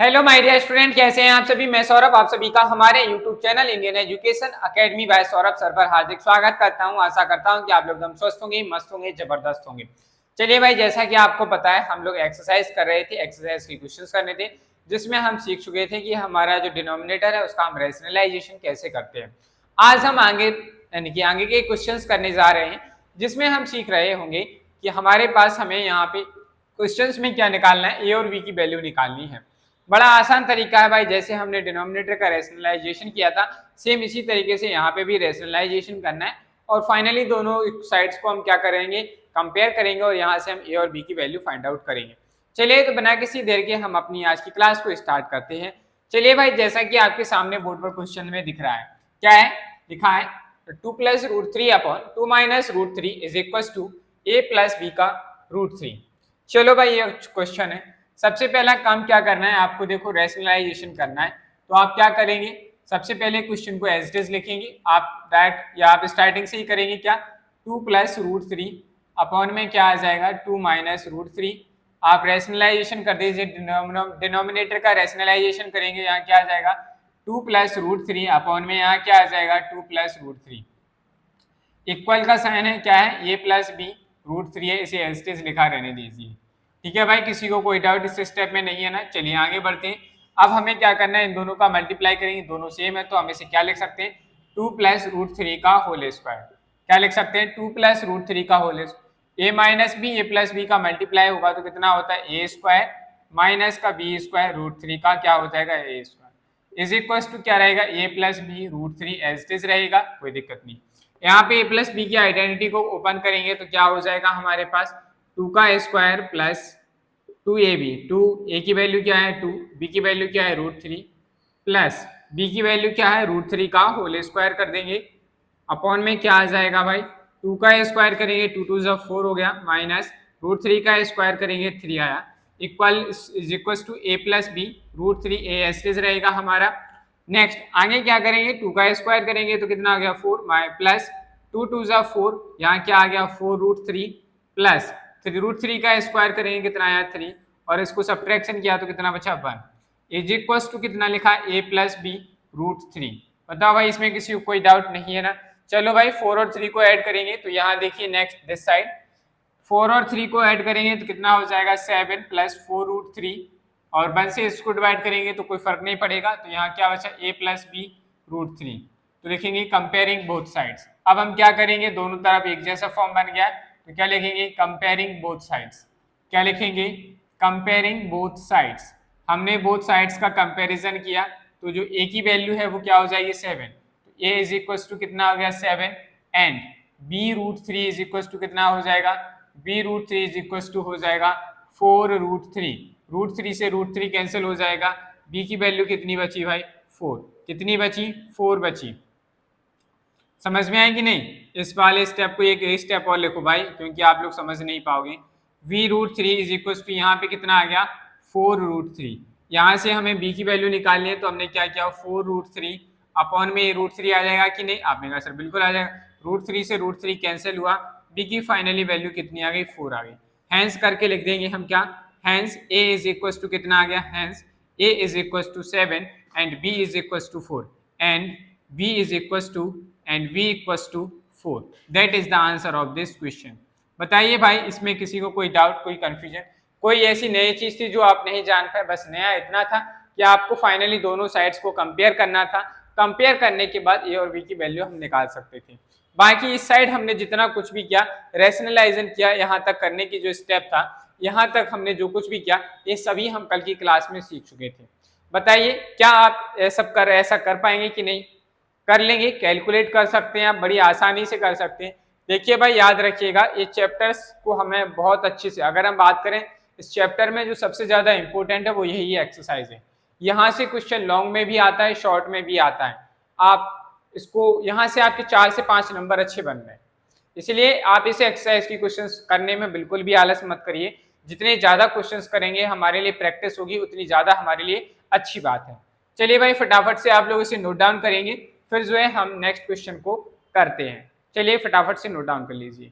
Hello my dear student, कैसे हैं आप सभी। मैं सौरभ आप सभी का हमारे YouTube channel Indian Education Academy by Saurabh sir पर हार्दिक स्वागत करता हूं। आशा करता हूं कि आप लोग एकदम स्वस्थ होंगे, मस्त होंगे, जबरदस्त होंगे। चलिए भाई, जैसा कि आपको पता है हम लोग एक्सरसाइज कर रहे थे, एक्सरसाइज के क्वेश्चंस करने थे, जिसमें हम सीख चुके थे कि हमारा जो डिनोमिनेटर है उसका हम रैशनलाइजेशन कैसे करते हैं। आज हम आगे यानी कि आगे के क्वेश्चंस करने जा रहे हैं, जिसमें हम सीख रहे होंगे कि हमारे पास हमें यहाँ पे क्वेश्चंस में क्या निकालना है, ए और बी की वैल्यू निकालनी है। बड़ा आसान तरीका है भाई, जैसे हमने डिनोमिनेटर का रैशनलाइजेशन किया था, सेम इसी तरीके से यहाँ पे भी रैशनलाइजेशन करना है। और फाइनली दोनों साइड्स को हम क्या करेंगे, कंपेयर करेंगे और यहाँ से हम ए और बी की वैल्यू फाइंड आउट करेंगे। चलिए तो बिना किसी देर के हम अपनी आज की क्लास को स्टार्ट करते हैं। चलिए भाई, जैसा कि आपके सामने बोर्ड पर क्वेश्चन में दिख रहा है, क्या है लिखा है, 2 + √3 upon 2 - √3 is equal to a + b का √3। चलो भाई, ये क्वेश्चन है। सबसे पहला काम क्या करना है आपको, देखो रैशनलाइजेशन करना है। तो आप क्या करेंगे, सबसे पहले क्वेश्चन को एज इट इज लिखेंगे आप डायरेक्ट, या आप स्टार्टिंग से ही करेंगे। क्या 2 + √3 अपॉन में क्या आ जाएगा 2 - √3। आप रैशनलाइजेशन कर दीजिए, डिनोमिनेटर का रैशनलाइजेशन करेंगे, यहाँ क्या आ जाएगा 2 + √3 अपॉन में यहाँ क्या आ जाएगा 2 + √3। इक्वल का साइन है, क्या है a + b √3 है, इसे एज इट इज लिखा रहने दीजिए। ठीक है भाई, किसी को कोई डाउट इस स्टेप में नहीं है ना। चलिए आगे बढ़ते हैं। अब हमें क्या करना है, इन दोनों का मल्टीप्लाई करेंगे, दोनों सेम है तो हम इसे क्या लिख सकते हैं 2 + √3 का होल स्क्वायर। क्या लिख सकते हैं 2 + √3 का होल स्क्वायर। a + b का मल्टीप्लाई होगा तो कितना होता है a स्क्वायर माइनस का b स्क्वायर √3 का क्या हो जाएगा a square is equal to क्या रहेगा a + b √3 as it is रहेगा, कोई दिक्कत नहीं। यहाँ पे a + b की आइडेंटिटी को ओपन करेंगे तो क्या हो जाएगा हमारे पास 2 का स्क्वायर प्लस 2ab। 2a की वैल्यू क्या है 2, b की वैल्यू क्या है √3 प्लस b की वैल्यू क्या है √3 का होल स्क्वायर कर देंगे। अपॉन में क्या आ जाएगा भाई 2 का स्क्वायर करेंगे 2 2 = 4 हो गया, माइनस √3 का स्क्वायर करेंगे 3 आया, equal is equal to a + b √3 a as it is रहेगा हमारा। नेक्स्ट आगे क्या करेंगे 2 का स्क्वायर करेंगे तो कितना आ गया 4 प्लस 2 2 = 4, यहाँ क्या आ गया 4√3 प्लस 3√3 का स्क्वायर करेंगे कितना आया 3, और इसको सब्ट्रैक्शन किया तो कितना बचा 1 इज इक्वल टू कितना लिखा a + b √3। बताओ भाई, इसमें किसी को कोई डाउट नहीं है ना। चलो भाई 4 और 3 को ऐड करेंगे तो यहाँ देखिए नेक्स्ट दिस साइड 4 और 3 को ऐड करेंगे तो कितना हो जाएगा 7 + 4√3, और 1 से इसको डिवाइड करेंगे तो कोई फर्क नहीं पड़ेगा, तो यहाँ क्या बचा a + b √3। तो लिखेंगे कंपेयरिंग बोथ साइड्स। अब हम क्या करेंगे, दोनों तरफ एक जैसा फॉर्म बन गया तो क्या लिखेंगे कंपेयरिंग बोथ साइड्स। क्या लिखेंगे कंपेयरिंग बोथ साइड्स। हमने बोथ साइड्स का कंपैरिजन किया तो जो a की वैल्यू है वो क्या हो जाएगी 7, तो a इज इक्वल टू कितना हो गया 7 and b √3 is equal to कितना हो जाएगा b √3 इज इक्वल टू हो जाएगा 4√3। √3 से √3 कैंसिल हो जाएगा, b की वैल्यू कितनी बची भाई 4, कितनी बची 4 बची। समझ में आएगी नहीं, इस वाले स्टेप को एक स्टेप और लिखो भाई क्योंकि आप लोग समझ नहीं पाओगे। v √3 इज इक्वल टू यहाँ पे कितना आ गया 4√3। यहाँ से हमें b की वैल्यू निकालनी है तो हमने क्या किया 4√3 अपॉन में √3 आ जाएगा कि नहीं, आपने कहा सर बिल्कुल आ जाएगा। √3 से √3 कैंसिल हुआ, b की फाइनली वैल्यू कितनी आ गई 4 आ गई। हैंस करके लिख देंगे हम क्या, hence a is equal to कितना आ गया, hence a is equal to 7 and b is equal to 4 and b is equal to and v equals to 4। That is the answer of this question। बताइए भाई, इसमें किसी को कोई doubt, कोई कंफ्यूजन, कोई ऐसी नई चीज थी जो आप नहीं जान पाए। बस नया इतना था कि आपको फाइनली दोनों साइड्स को कंपेयर करना था। कंपेयर करने के बाद a और b की वैल्यू हम निकाल सकते थे। बाकी इस साइड हमने जितना कुछ भी किया, रैशनलाइजेशन किया, यहाँ तक करने की जो स्टेप था, यहाँ तक हमने जो कुछ भी किया, ये सभी हम कल की क्लास में सीख चुके थे। बताइए क्या आप ऐसा कर पाएंगे कि नहीं, कर लेंगे, कैलकुलेट कर सकते हैं आप, बड़ी आसानी से कर सकते हैं। देखिए भाई याद रखिएगा, ये चैप्टर्स को हमें बहुत अच्छे से, अगर हम बात करें इस चैप्टर में जो सबसे ज्यादा इंपॉर्टेंट है वो यही एक्सरसाइज है। यहाँ से क्वेश्चन लॉन्ग में भी आता है, शॉर्ट में भी आता है। आप इसको यहाँ से आपके 4 से 5 नंबर अच्छे बन रहे हैं, इसलिए आप इसे एक्सरसाइज की क्वेश्चंस करने में बिल्कुल भी आलस मत करिए। जितने ज्यादा क्वेश्चंस करेंगे हमारे लिए प्रैक्टिस होगी, उतनी ज्यादा हमारे लिए अच्छी बात है। चलिए भाई फटाफट से आप लोग इसे नोट डाउन करेंगे, फिर जो है हम नेक्स्ट क्वेश्चन को करते हैं। चलिए फटाफट से नोट डाउन कर लीजिए।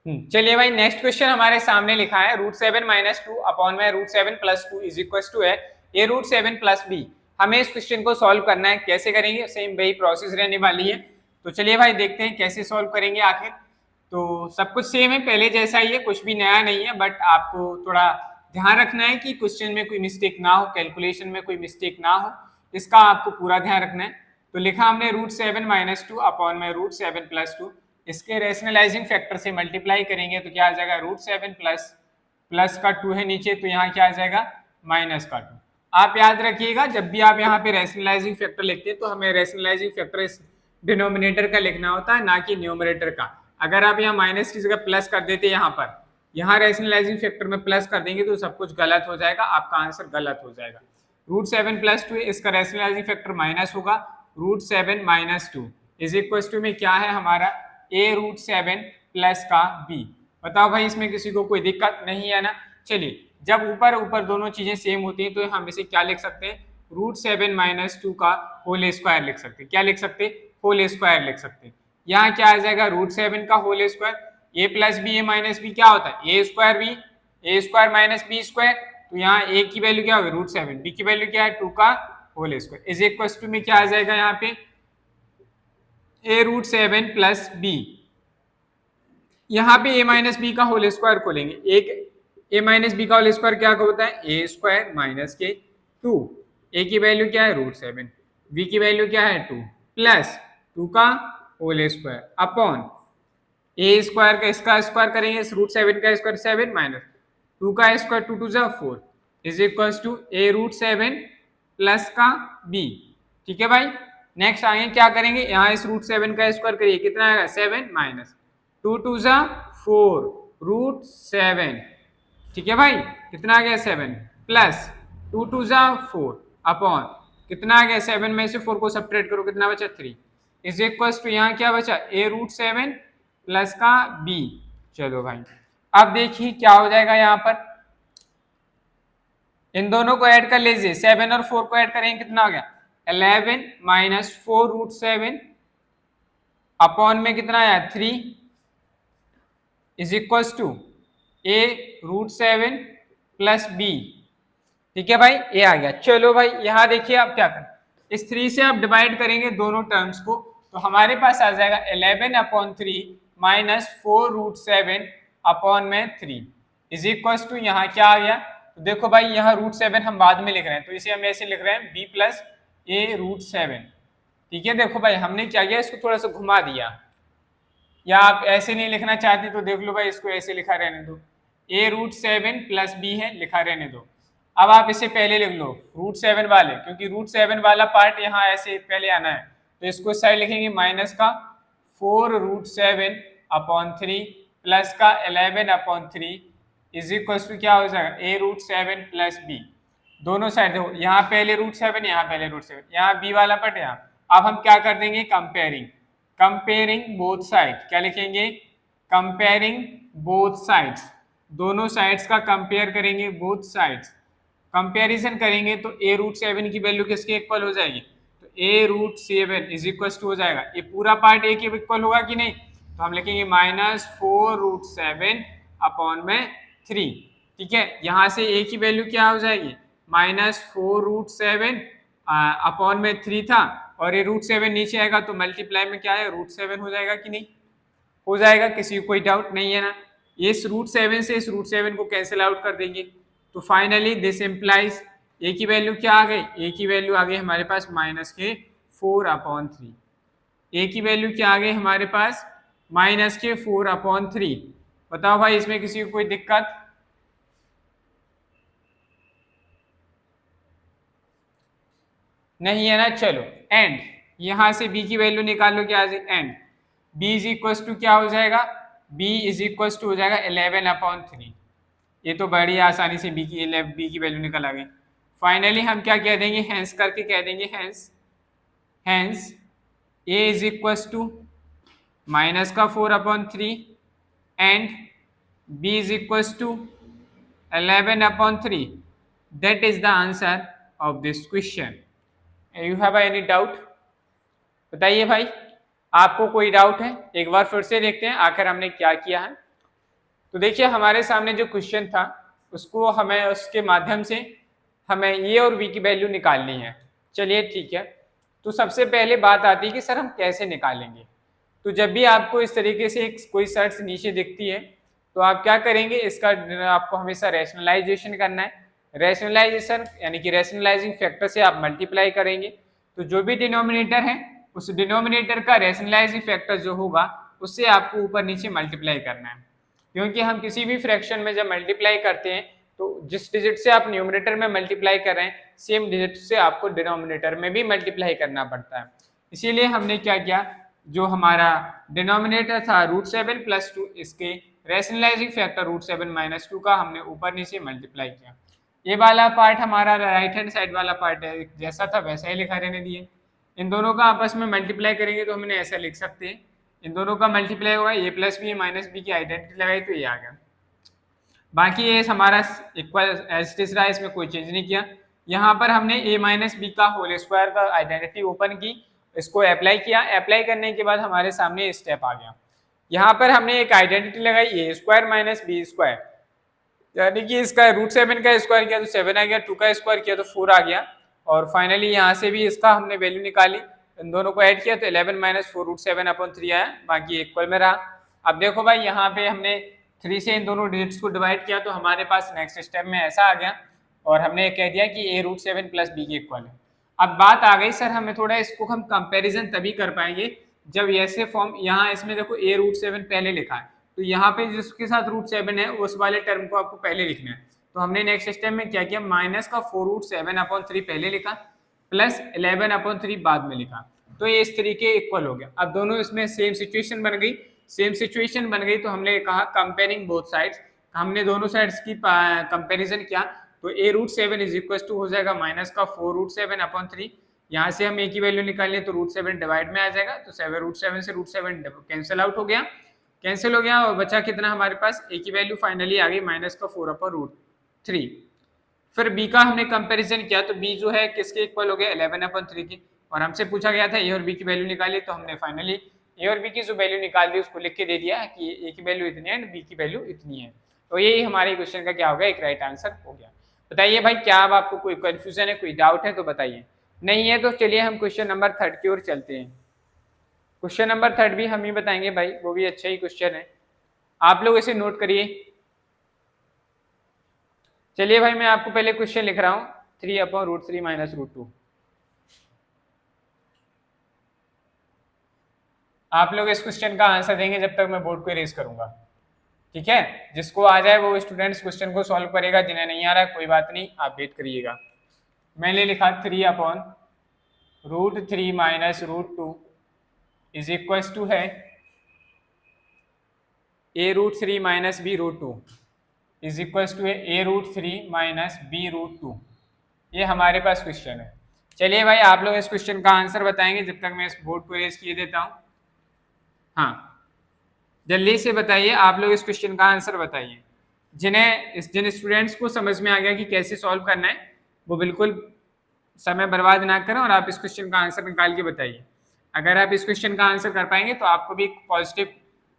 चलिए भाई नेक्स्ट क्वेश्चन हमारे सामने लिखा है √7 - 2 अपॉन में √7 + 2 इज इक्वल टू है a √7 + b। हमें इस क्वेश्चन को सॉल्व करना है, कैसे करेंगे, सेम वही प्रोसेस रहने वाली है। तो चलिए भाई देखते हैं कैसे सॉल्व करेंगे आखिर। तो सब कुछ सेम है, पहले जैसा ही है, कुछ भी नया नहीं है, बट आपको थोड़ा ध्यान रखना है कि क्वेश्चन में कोई मिस्टेक ना हो, कैलकुलेशन में कोई मिस्टेक ना हो, इसका आपको पूरा ध्यान रखना है। तो लिखा हमने √7 - 2 अपॉन में √7 + 2, इसके रेशनलाइजिंग फैक्टर से मल्टीप्लाई करेंगे तो क्या आ जाएगा, √7 प्लस का 2 है नीचे, तो यहाँ क्या आ जाएगा, माइनस का 2। आप याद रखिएगा जब भी आप यहाँ पे रेशनलाइजिंग फैक्टर लिखते हैं तो हमें रेशनलाइजिंग फैक्टर इस डिनोमिनेटर का लिखना होता है, ना कि न्यूमरेटर का। अगर आप यहाँ माइनस की जगह प्लस कर देते यहाँ पर, यहाँ रेशनलाइजिंग फैक्टर में प्लस कर देंगे तो सब कुछ गलत हो जाएगा, आपका आंसर गलत हो जाएगा। √7 + 2 इसका रेशनलाइजिंग फैक्टर माइनस होगा, √7 - 2 इज इक्वल टू में क्या है हमारा a √7 प्लस का b। बताओ भाई इसमें किसी को कोई दिक्कत नहीं है ना। चलिए जब ऊपर ऊपर दोनों चीजें सेम होती हैं तो हम इसे क्या लिख सकते हैं, √7 - 2 का होल स्क्वायर लिख सकते हैं। क्या लिख सकते हैं, होल स्क्वायर लिख सकते हैं। यहाँ क्या आ जाएगा, √7 का whole square, a + b a - b क्या होता है, a² b, a² - b²। तो यहाँ a की वैल्यू क्या होगी, √7, b की वैल्यू क्या है, 2 का whole square is equal to में क्या आ जाएगा यहाँ पे, a √7 + b। यहाँ पे a - b का होल स्क्वायर को लेंगे, एक a - b का होल स्क्वायर क्या होता है, a² - के 2, a की वैल्यू क्या है, √7, b की वैल्यू क्या है, 2 प्लस 2 का होल स्क्वायर अपॉन a² का इसका स्क्वायर करेंगे, √7 का स्क्वायर 7 माइनस 2 का स्क्वायर 2 2 जा 4 is equal to a √7 plus का b। ठीक है भाई, नेक्स्ट आगे क्या करेंगे, यहाँ इस √7 का स्क्वायर करिए, कितना आएगा, 7 माइनस 2 2 जा 4 √7। ठीक है भाई, कितना आ गया, 7 प्लस 2 2 जा 4 अपॉन कितना आ गया, 7 में से 4 को सब्ट्रैक्ट करो, कितना बचा, 3 इज इक्वल टू यहाँ क्या बचा, a √7 प्लस का b। चलो भाई अब देखिए क्या हो जाएगा, यहाँ पर इन दोनों को ऐड कर लीजिए, 7 और 4 को ऐड करेंगे, कितना हो गया, 11 माइनस 4 √7 अपॉन में कितना आया, 3 is equal to a √7 plus b। ठीक है भाई, ये आ गया। चलो भाई यहाँ देखिए आप क्या करें, इस 3 से आप डिवाइड करेंगे दोनों टर्म्स को, तो हमारे पास आ जाएगा 11/3 माइनस 4 √7 अपॉन में 3 इज इक्वल टू यहाँ क्या आ गया। तो देखो भाई यहाँ √7 हम बाद में लिख रहे हैं, तो इसे हम ऐसे लिख रहे हैं b + a √7। ठीक है, देखो भाई हमने क्या किया, इसको थोड़ा सा घुमा दिया, या आप ऐसे नहीं लिखना चाहते तो देख लो भाई, इसको ऐसे लिखा रहने दो, a √7 प्लस b है, लिखा रहने दो। अब आप इसे पहले लिख लो √7 वाले, क्योंकि √7 वाला पार्ट यहाँ ऐसे पहले आना है, तो इसको साइड लिखेंगे माइनस का 4 √7 अपॉन 3 प्लस का 11/3 इज इक्वल टू क्या हो जाएगा, a √7 प्लस b। दोनों साइड देखो, यहाँ पहले √7, यहाँ पहले √7, यहाँ b वाला पार्ट यहाँ। अब हम क्या कर देंगे, कंपेयरिंग बोथ साइड, क्या लिखेंगे, कंपेयरिंग बोथ साइड्स, दोनों साइड्स का कंपेयर करेंगे, बोथ साइड्स कंपैरिजन करेंगे तो a √7 की वैल्यू किसके इक्वल हो जाएगी, तो a √7 इज इक्वल टू हो जाएगा, ये पूरा पार्ट a के इक्वल होगा कि नहीं, तो हम लिखेंगे -4 √7 अपॉन में 3। ठीक है, यहाँ से a की वैल्यू क्या हो जाएगी, -4 √7 अपॉन में 3 था, और ये √7 नीचे आएगा तो मल्टीप्लाई में क्या है, √7 हो जाएगा कि नहीं, हो जाएगा, किसी को कोई डाउट नहीं है ना। इस √7 से इस √7 को कैंसिल आउट कर देंगे, तो फाइनली दिस इम्प्लाइज a की वैल्यू क्या आ गई, a की वैल्यू आ गई हमारे पास -4/3। a की वैल्यू क्या आ गई हमारे पास, -4/3। बताओ भाई इसमें किसी को कोई दिक्कत नहीं है ना। चलो एंड यहां से b की वैल्यू निकाल लो, क्या आ जाए, and b is equal to क्या हो जाएगा, b इज इक्वल टू हो जाएगा 11/3। ये तो बड़ी आसानी से b की वैल्यू निकल आ गई। फाइनली हम क्या कह देंगे, हैंस करके कह देंगे, hence a is equal to -4/3 and b is equal to 11/3। That is the answer of this question. You have any doubt, बताइए भाई, आपको कोई डाउट है, एक बार फिर से देखते हैं आखिर हमने क्या किया है। तो देखिए हमारे सामने जो क्वेश्चन था उसको हमें उसके माध्यम से हमें ए और बी की वैल्यू निकालनी है। चलिए ठीक है, तो सबसे पहले बात आती है कि सर हम कैसे निकालेंगे। तो जब भी आपको इस तरीके से एक कोई शर्त नीचे दिखती है तो आप क्या करेंगे, इसका आपको हमेशा रैशनलाइजेशन करना है। रैशनलाइजेशन यानी कि रैशनलाइजिंग फैक्टर से आप मल्टीप्लाई करेंगे, तो जो भी डिनोमिनेटर है उस डिनोमिनेटर का रैशनलाइजिंग फैक्टर जो होगा उससे आपको ऊपर नीचे मल्टीप्लाई करना है। क्योंकि हम किसी भी फ्रैक्शन में जब मल्टीप्लाई करते हैं तो जिस डिजिट से आप न्यूमरेटर में मल्टीप्लाई कर रहे हैं सेम डिजिट से आपको डिनोमिनेटर में भी मल्टीप्लाई करना पड़ता है। इसीलिए हमने क्या किया, जो हमारा डिनोमिनेटर था √7 + 2, इसके रैशनलाइजिंग फैक्टर √7 - 2 का हमने ऊपर नीचे मल्टीप्लाई किया। ये वाला पार्ट हमारा राइट हैंड साइड वाला पार्ट है, जैसा था वैसा ही लिखा रहने दिए। इन दोनों का आपस में मल्टीप्लाई करेंगे तो हमने ऐसा लिख सकते हैं, इन दोनों का मल्टीप्लाई होगा, a + b - b की आइडेंटिटी लगाई तो ये आ गया। बाकी ये हमारा इक्वल एज इट इज रहा, इसमें कोई चेंज नहीं किया। यहाँ पर हमने a - b का होल स्क्वायर का आइडेंटिटी ओपन की, इसको अप्लाई किया। अप्लाई करने के बाद हमारे सामने स्टेप आ गया। यहाँ पर हमने एक आइडेंटिटी लगाई a² - b², यानी कि इसका √7 का स्क्वायर किया तो 7 आ गया, 2 का स्क्वायर किया तो 4 आ गया, और फाइनली यहाँ से भी इसका हमने वैल्यू निकाली, इन दोनों को ऐड किया तो 11 - 4 √7/3 आया, बाकी इक्वल में रहा। अब देखो भाई यहाँ पे हमने 3 से इन दोनों डिजिट्स को डिवाइड किया तो हमारे पास नेक्स्ट स्टेप में ऐसा आ गया, और हमने कह दिया कि a √7 + b के इक्वल है। अब बात आ गई सर, हमें थोड़ा इसको हम कंपेरिजन तभी कर पाएंगे जब ऐसे फॉर्म, यहाँ इसमें देखो a √7 पहले लिखा है तो यहाँ पे जिसके साथ √7 है उस वाले टर्म को आपको पहले लिखना है। तो हमने नेक्स्ट स्टेप में क्या किया, माइनस का 4√7/3 पहले लिखा प्लस 11/3 बाद में लिखा, तो ये इस तरीके इक्वल हो गया। अब दोनों इसमें सेम सिचुएशन बन गई, सेम सिचुएशन बन गई तो हमने कहा कंपेयरिंग बोथ साइड्स, हमने दोनों साइड्स की कंपैरिजन किया तो a √7 = हो जाएगा माइनस का 4√7/3, यहाँ से हम a की वैल्यू निकालें तो √7 डिवाइड में आ जाएगा, तो √7 से √7 कैंसिल आउट हो गया, कैंसिल हो गया, और बचा कितना हमारे पास, a की वैल्यू फाइनली आ गई माइनस का 4/√3। फिर b का हमने कंपैरिजन किया तो b जो है किसके इक्वल हो गया, 11/3 की, और हमसे पूछा गया था a और b की वैल्यू निकाली, तो हमने फाइनली a और b की जो वैल्यू निकाल दी उसको लिख के दे दिया कि a की वैल्यू इतनी है एंड b की वैल्यू इतनी है। तो यही हमारे क्वेश्चन का क्या हो गया, एक राइट आंसर हो गया। बताइए भाई, क्या अब आपको कोई कंफ्यूजन है, कोई डाउट है तो बताइए, नहीं है तो चलिए हम क्वेश्चन नंबर 3 की ओर चलते हैं। क्वेश्चन नंबर 3 भी हम ही बताएंगे भाई, वो भी अच्छा ही क्वेश्चन है, आप लोग इसे नोट करिए। चलिए भाई, मैं आपको पहले क्वेश्चन लिख रहा हूं, 3/√3 - √2। आप लोग इस क्वेश्चन का आंसर देंगे जब तक मैं बोर्ड को इरेज करूंगा, ठीक है। जिसको आ जाए वो स्टूडेंट्स क्वेश्चन को सॉल्व करेगा, जिन्हें नहीं आ रहा है कोई बात नहीं, आप वेट करिएगा। मैंने लिखा 3/√3 - √2 इज इक्वल टू है a √3 - b √2 is equal to है a √3 - b √2। ये हमारे पास क्वेश्चन है। चलिए भाई, आप लोग इस क्वेश्चन का आंसर बताएंगे जब तक मैं इस बोर्ड को इरेज किए देता हूँ। हाँ, जल्दी से बताइए, आप लोग इस क्वेश्चन का आंसर बताइए। जिन स्टूडेंट्स को समझ में आ गया कि कैसे सॉल्व करना है वो बिल्कुल समय बर्बाद ना करें और आप इस क्वेश्चन का आंसर निकाल के बताइए। अगर आप इस क्वेश्चन का आंसर कर पाएंगे तो आपको भी पॉजिटिव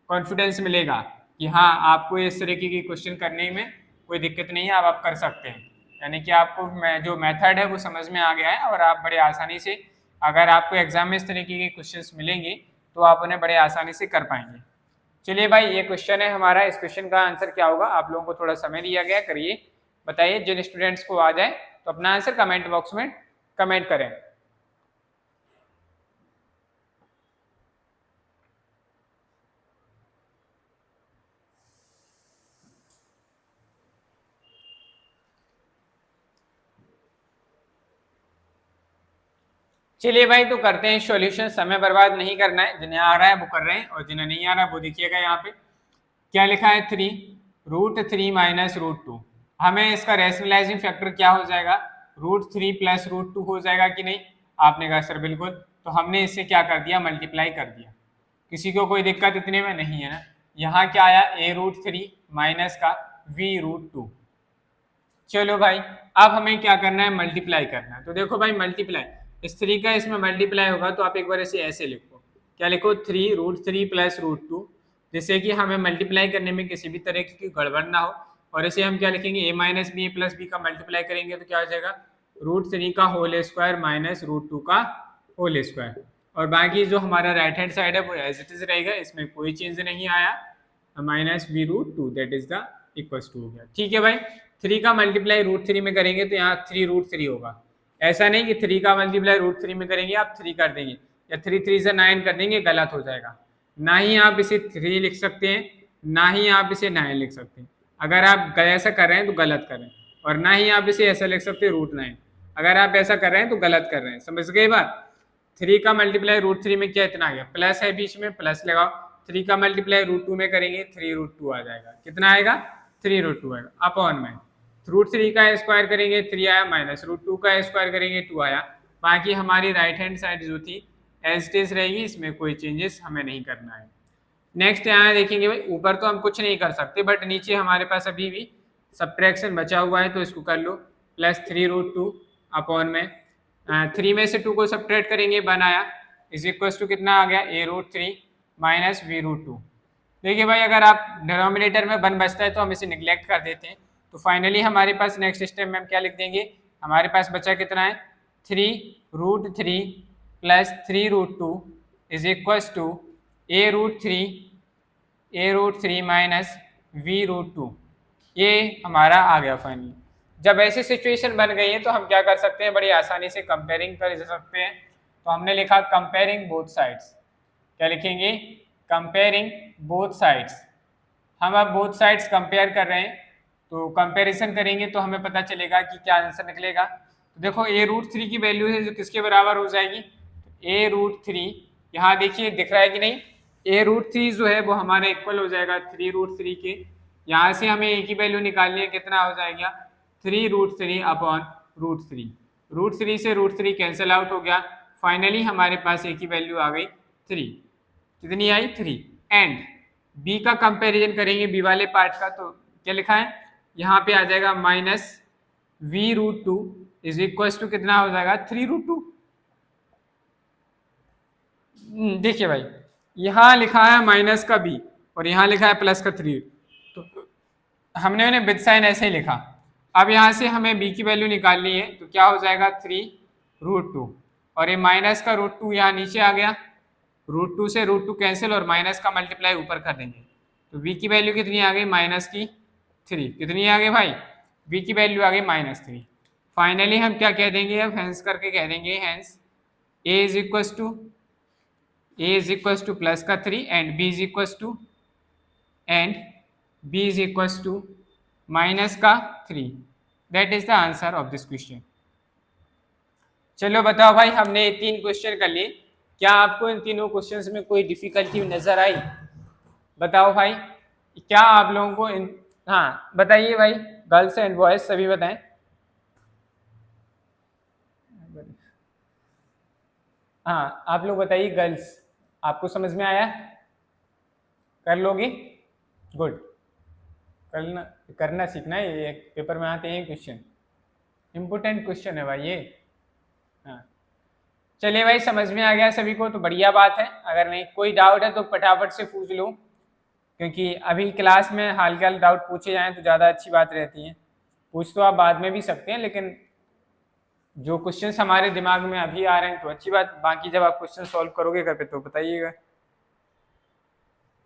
कॉन्फिडेंस मिलेगा कि हाँ, आपको इस तरीके की क्वेश्चन करने में कोई दिक्कत नहीं है, आप कर सकते हैं। यानी कि आपको जो मेथड है वो समझ में आ गया है और आप बड़े आसानी से, अगर आपको एग्जाम में इस तरीके के क्वेश्चंस मिलेंगे तो आप उन्हें बड़े आसानी से कर पाएंगे। चलिए भाई, ये क्वेश्चन है हमारा, इस क्वेश्चन का आंसर क्या होगा, आप लोगों को थोड़ा समय दिया गया, करिए, बताइए। जिन स्टूडेंट्स को आ जाए तो अपना आंसर कमेंट बॉक्स में कमेंट करें। चलिए भाई, तो करते हैं सॉल्यूशन, समय बर्बाद नहीं करना है, जिन्हें आ रहा है वो कर रहे हैं और जिन्हें नहीं आ रहा है वो देखिएगा। यहाँ पे क्या लिखा है, 3√3 - √2। हमें इसका रैशनलाइजिंग फैक्टर क्या हो जाएगा, √3 + √2 हो जाएगा कि नहीं। आपने कहा सर बिल्कुल, तो हमने इससे क्या कर दिया, मल्टीप्लाई कर दिया। किसी को कोई दिक्कत इतने में नहीं है ना। यहाँ क्या आया, a √3 माइनस का v √2। चलो भाई, अब हमें क्या करना है, मल्टीप्लाई करना है। तो देखो भाई, मल्टीप्लाई इस तरीके का इसमें मल्टीप्लाई होगा तो आप एक बार ऐसे लिखो, क्या लिखो, 3√3 + √2 जिससे कि हमें मल्टीप्लाई करने में किसी भी तरह की गड़बड़ ना हो। और इसे हम क्या लिखेंगे, a minus B plus B का मल्टीप्लाई करेंगे तो क्या हो जाएगा, √3 का होल स्क्वायर माइनस √2 का होल स्क्वायर। और बाकी जो हमारा राइट हैंड साइड है वो एज इट इज रहेगा, इसमें कोई चेंज नहीं आया, minus b√2 that is the equals to हो गया। ठीक है भाई, 3 का मल्टीप्लाई √3 में करेंगे तो यहाँ 3√3 होगा। ऐसा नहीं कि 3 का मल्टीप्लाई √3 में करेंगे आप 3 कर देंगे या 3 3 से 9 कर देंगे, गलत हो जाएगा। ना ही आप इसे 3 लिख सकते हैं, ना ही आप इसे 9 लिख सकते हैं। अगर आप ऐसा कर रहे हैं तो गलत कर रहे हैं, और ना ही आप इसे ऐसा लिख सकते हैं √9। अगर आप ऐसा कर रहे हैं तो गलत कर रहे हैं, समझ गए बात। 3 का मल्टीप्लाई √3 में क्या इतना आ गया, प्लस है बीच में, प्लस लगाओ। 3 का मल्टीप्लाई √2 में करेंगे 3√2 आ जाएगा। कितना आएगा, 3√2 आएगा अपॉन में √3 का स्क्वायर करेंगे 3 आया, माइनस √2 का स्क्वायर करेंगे 2 आया। बाकी हमारी राइट हैंड साइड जो थी एज इट इज रहेगी, इसमें कोई चेंजेस हमें नहीं करना है। नेक्स्ट यहाँ देखेंगे भाई, ऊपर तो हम कुछ नहीं कर सकते, बट नीचे हमारे पास अभी भी सब्ट्रैक्शन बचा हुआ है, तो इसको कर लो प्लस 3√2 अपॉन में 3 में से 2 को सब्ट्रैक्ट करेंगे 1 आया, इज इक्वल टू कितना आ गया, a√3 माइनस v√2। देखिए भाई, अगर आप डिनोमिनेटर में 1 बचता है तो हम इसे निगलेक्ट कर देते हैं। तो फाइनली हमारे पास नेक्स्ट स्टेप में हम क्या लिख देंगे, हमारे पास बचा कितना है, 3√3 plus 3√2 is equal to a√3 minus v√2। ये हमारा आ गया फाइनली। जब ऐसी सिचुएशन बन गई है तो हम क्या कर सकते हैं, बड़ी आसानी से कंपेयरिंग कर सकते हैं। तो हमने लिखा कंपेयरिंग बोथ साइड्स। क्या लिखेंगे, कंपेयरिंग बोथ साइड्स। हम अब बोथ साइड्स कंपेयर कर रहे हैं, तो कंपैरिजन करेंगे तो हमें पता चलेगा कि क्या आंसर निकलेगा। तो देखो a√3 की वैल्यू है जो किसके बराबर हो जाएगी, a√3 यहाँ देखिए दिख रहा है कि नहीं, a√3 जो है वो हमारा इक्वल हो जाएगा 3√3 के। यहाँ से हमें a की वैल्यू निकालनी है, कितना हो जाएगा 3√3 अपॉन √3। √3 से √3 कैंसिल आउट हो गया। फाइनली हमारे पास a की वैल्यू आ गई 3। कितनी आई, 3। एंड b का कंपैरिजन करेंगे, b वाले पार्ट का, तो क्या लिखा है यहाँ पे आ जाएगा minus v√2 is equal to कितना हो जाएगा 3√2। देखिए भाई, यहाँ लिखा है माइनस का b और यहाँ लिखा है प्लस का 3, तो हमने उन्हें विद साइन ऐसे ही लिखा। अब यहाँ से हमें b की वैल्यू निकालनी है, तो क्या हो जाएगा 3√2 और ये माइनस का √2 यहाँ नीचे आ गया, √2 से √2 कैंसिल और माइनस का मल्टीप्लाई ऊपर कर देंगे। तो v की वैल्यू कितनी आ गई, माइनस की 3। कितनी आ गई भाई, v की वैल्यू आ गई -3। फाइनली हम क्या कह देंगे, अब हैंस करके कह देंगे, hence a is equal to plus का 3 and b is equal to minus का 3। That is the answer of this question. चलो बताओ भाई, हमने ये 3 क्वेश्चन कर लिए, क्या आपको इन तीनों क्वेश्चंस में कोई डिफिकल्टी नजर आई? बताओ भाई, क्या आप लोगों को इन, हाँ बताइए भाई, गर्ल्स एंड बॉयज सभी बताएं। हाँ आप लोग बताइए, गर्ल्स आपको समझ में आया, कर लोगे, गुड। करना सीखना है, ये पेपर में आते हैं क्वेश्चन, इम्पोर्टेंट क्वेश्चन है भाई ये। हाँ चलिए भाई, समझ में आ गया सभी को तो बढ़िया बात है। अगर नहीं कोई डाउट है तो फटाफट से पूछ लो, क्योंकि अभी क्लास में हाल के डाउट पूछे जाएं तो ज़्यादा अच्छी बात रहती है। पूछ तो आप बाद में भी सकते हैं, लेकिन जो क्वेश्चंस हमारे दिमाग में अभी आ रहे हैं तो अच्छी बात, बाकी जब आप क्वेश्चन सॉल्व करोगे घर पे तो बताइएगा।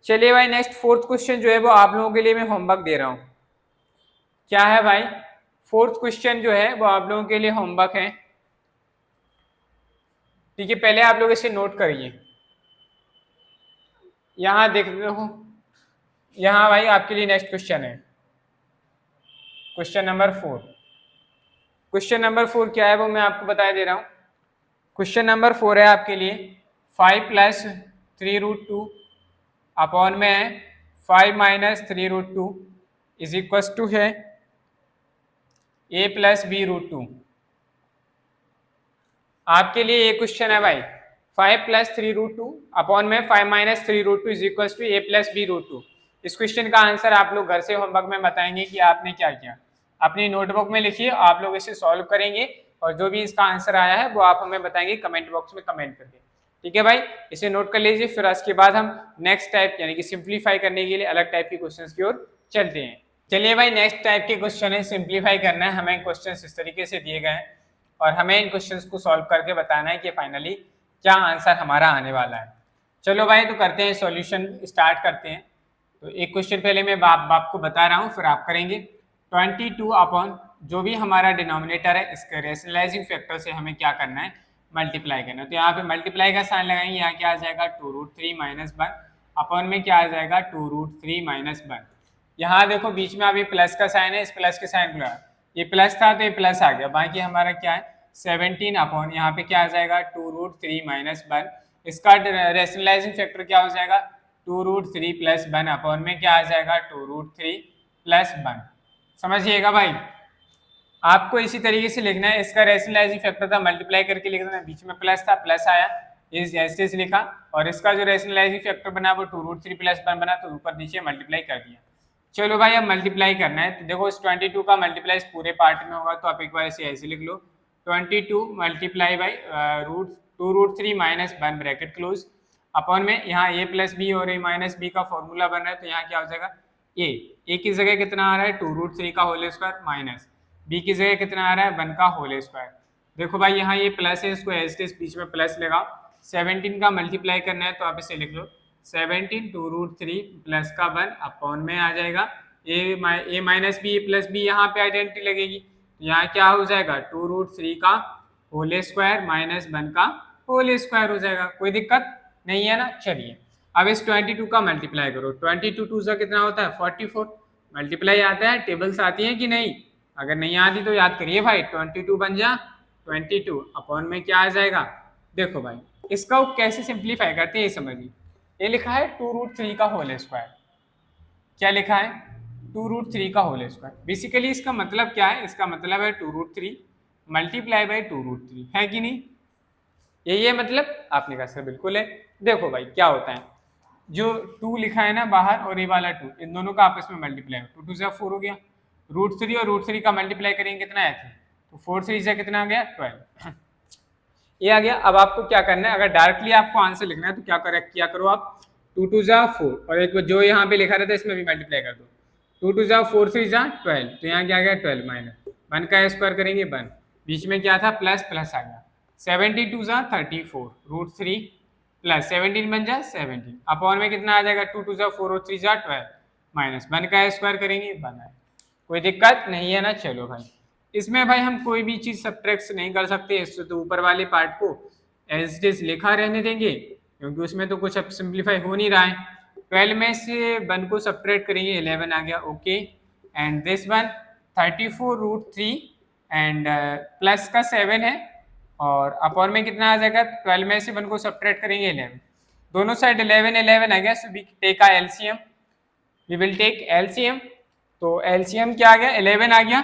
चलिए भाई, नेक्स्ट 4th क्वेश्चन जो है वो आप लोगों के लिए मैं होमवर्क दे रहा हूँ। क्या है भाई, 4th क्वेश्चन जो है वो आप लोगों के लिए होमवर्क है, ठीक है। पहले आप लोग इसे नोट करिए, यहाँ देख रहे हो, यहाँ भाई आपके लिए नेक्स्ट क्वेश्चन है, क्वेश्चन नंबर 4। क्वेश्चन नंबर 4 क्या है वो मैं आपको बता दे रहा हूँ। क्वेश्चन नंबर 4 है आपके लिए 5 + 3√2 अपॉन में 5 - 3√2 इज इक्वल टू है a + b√2। आपके लिए ये क्वेश्चन है भाई, 5 + 3√2 अपॉन में 5 - 3√2 is equal to a + b√2। इस क्वेश्चन का आंसर आप लोग घर से होमवर्क में बताएंगे कि आपने क्या किया। अपनी नोटबुक में लिखिए, आप लोग इसे सॉल्व करेंगे और जो भी इसका आंसर आया है वो आप हमें बताएंगे कमेंट बॉक्स में कमेंट करके। ठीक है भाई, इसे नोट कर लीजिए। फिर उसके बाद हम नेक्स्ट टाइप यानी कि सिंप्लीफाई करने के लिए अलग टाइप के क्वेश्चंस की ओर चलते हैं। चलिए भाई, नेक्स्ट टाइप के क्वेश्चन है, सिंप्लीफाई करना है हमें। क्वेश्चंस इस तरीके से दिए गए हैं और हमें इन क्वेश्चंस को सॉल्व करके बताना है कि फाइनली क्या आंसर हमारा आने वाला है। चलो भाई, तो करते हैं सॉल्यूशन, स्टार्ट करते हैं। तो एक क्वेश्चन पहले मैं बाप को बता रहा हूँ, फिर आप करेंगे। 22 अपॉन जो भी हमारा डिनोमिनेटर है, इसके रेशनलाइजिंग फैक्टर से हमें क्या करना है, मल्टीप्लाई करना है। तो यहाँ पे मल्टीप्लाई का साइन लगाएंगे, यहाँ क्या आ जाएगा 2√3 माइनस 1 अपॉन में क्या आ जाएगा 2√3 माइनस 1। यहाँ देखो बीच में अभी प्लस का साइन है, इस प्लस के साइन को ये प्लस था तो ये प्लस आ गया, बाकी हमारा क्या है 17 अपॉन यहाँ पे क्या आ जाएगा 2√3 माइनस 1। इसका रेशनलाइजिंग फैक्टर क्या हो जाएगा 2√3 प्लस 1 अपॉन में क्या आ जाएगा 2√3 प्लस 1। समझिएगा भाई, आपको इसी तरीके से लिखना है। इसका रेशनलाइजिंग फैक्टर था, मल्टीप्लाई करके लिख देना, बीच में प्लस था, प्लस आया, इस ऐसे लिखा। और इसका जो रेशनलाइजिंग फैक्टर बना वो 2√3 प्लस 1 बना, तो ऊपर नीचे मल्टीप्लाई कर दिया। चलो भाई, अब मल्टीप्लाई करना है। तो देखो इस 22 का मल्टीप्लाई इस पूरे पार्ट में होगा, तो आप एक बार इसे ऐसे लिख लो 22 multiply by 2√3 minus 1 bracket close upon में यहाँ a प्लस बी और a माइनस बी का फॉर्मूला बन रहा है, तो यहाँ क्या हो जाएगा a की जगह कितना आ रहा है 2√3 का होल स्क्वायर माइनस b की जगह कितना आ रहा है 1 का होल स्क्वायर। देखो भाई यहाँ ये प्लस है, इसको एज इट इज बीच में प्लस लगाओ। 17 का मल्टीप्लाई करना है तो आप इसे लिख लो 17 2√3 प्लस का 1 अपॉन में आ जाएगा a minus B plus b, यहाँ पे आइडेंटिटी लगेगी, तो यहाँ क्या हो जाएगा 2√3 का होल स्क्वायर माइनस 1 का होल स्क्वायर हो जाएगा। कोई दिक्कत नहीं है ना। चलिए अब इस 22 का मल्टीप्लाई करो, 22 2 से कितना होता है 44। मल्टीप्लाई आता है, टेबल्स आती हैं कि नहीं, अगर नहीं आती तो याद करिए भाई 22 बन जा 22 अपॉन में क्या आ जाएगा। देखो भाई इसका वो कैसे सिंप्लीफाई करते हैं ये समझिए। ये लिखा है 2√3 का होल स्क्वायर, क्या लिखा है 2√3 का होल स्क्वायर। बेसिकली इसका मतलब क्या है, इसका मतलब है 2√3 मल्टीप्लाई बाई 2√3, है कि नहीं, यही है मतलब। आपने कहा सर बिल्कुल है। देखो भाई क्या होता है, जो 2 लिखा है ना बाहर और ये वाला 2, इन दोनों का आपस में मल्टीप्लाई हो, 2 2 से 4 हो गया, √3 और √3 का मल्टीप्लाई करेंगे कितना है 3, तो 4 3 से कितना आ गया 12 ये आ गया। अब आपको क्या करना है, अगर डायरेक्टली आपको आंसर लिखना है तो क्या करो आप 2 2 जा 4 और एक जो यहाँ पे लिखा रहता है इसमें भी मल्टीप्लाई कर दो, 2 2 जा 4 3 जा 12, तो यहाँ क्या आ गया 12 माइनस 1 का स्क्वायर करेंगे 1, बीच में क्या था प्लस प्लस आ गया, 72 जा 34 √3 प्लस 17 बन जा 17 अपॉन में कितना आ जाएगा 2 2 जा 4 और 3 जा 12 माइनस 1 का स्क्वायर करेंगे 1 है। कोई दिक्कत नहीं है ना। चलो भाई, इसमें भाई हम कोई भी चीज सब्ट्रैक्ट नहीं कर सकते, इससे तो ऊपर वाले पार्ट को एज इट इज लिखा रहने देंगे, क्योंकि उसमें तो कुछ अब सिंप्लीफाई हो नहीं रहा है। 12 में से 1 को सब्ट्रैक्ट करेंगे 11 आ गया, okay. And this one 34√3 and plus का 7 है और अपॉन में कितना आ जाएगा 12 में से 1 को सब्ट्रैक्ट करेंगे 11, दोनों साइड 11 11 आ गया, so we take a LCM, we will take LCM. तो एलसीएम क्या आ गया 11 आ गया,